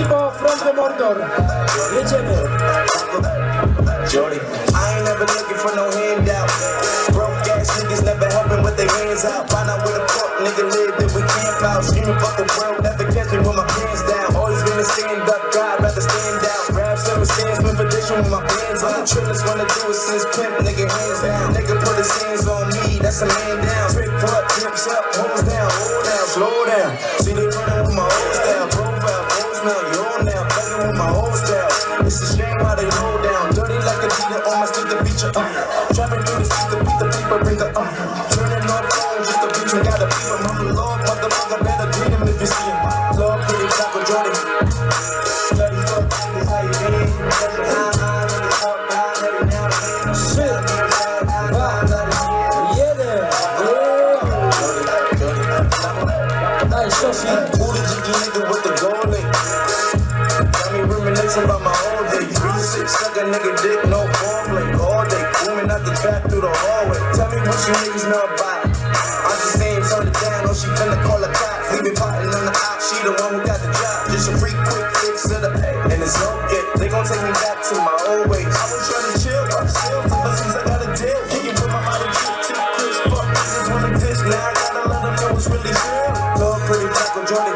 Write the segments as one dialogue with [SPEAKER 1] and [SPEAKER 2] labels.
[SPEAKER 1] Bilbo from the Mordor. Jedziemy.
[SPEAKER 2] Jordy, I ain't never looking for no handout. Broke ass niggas never helping with their hands out. Find out where the fuck nigga live, then we camp out. Screaming fuck the world, never catch me with my pants down. Always been a stand up guy, rather stand out. Rap service stands, win petition with my bands out. The trillers wanna do it since pimp, nigga hands down. Nigga put his hands on me, that's a man down. Trick up, tips up, hoes down, hold down, slow down. See they running with my old style, profile, pose now, you on now, playing with my old style. It's a shame how they roll down, dirty like a dealer on my stick the feature. Trapping through the street to beat the people, bring the turning off phones just to reach and gotta beat them. I'm the Lord, motherfucker, better greet him if you see him. Lord, pretty Taco Jordy. Bloody fuck, niggas, how you been? Who the jiggy nigga with the gold link? Got me reminiscing about my old days. 3-6 suck a nigga dick, no foreplay. All day, booming out the trap through the hallway. Tell me what you niggas know about it. I'm just saying, turn it down, or she finna call the cops. We been potting on the op, she the one who got the job. Just a free quick fix of the pay, and it's no get. They gon' take me back to my old ways. I was trying to chill, I'm still, but since I got a deal, kicking with my body, tip, Chris, fuck, niggas wanna diss. Now I gotta let them know it's really real. Lord, pretty Taco Jordy.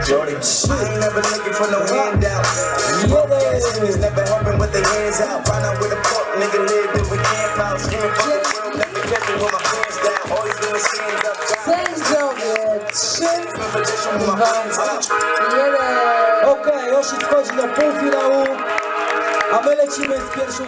[SPEAKER 2] Jordy, I ain't never looking for no handout. Niggas never helping with their hands out. Find out where the fuck nigga live, then we camp out. Screaming fuck the world, let me catch me with my pants down. Always been a stand up guy.
[SPEAKER 1] Sędziowie, 3, 2, 1. Okej, Oshit wchodzi do półfinału, a my lecimy z pierwszą...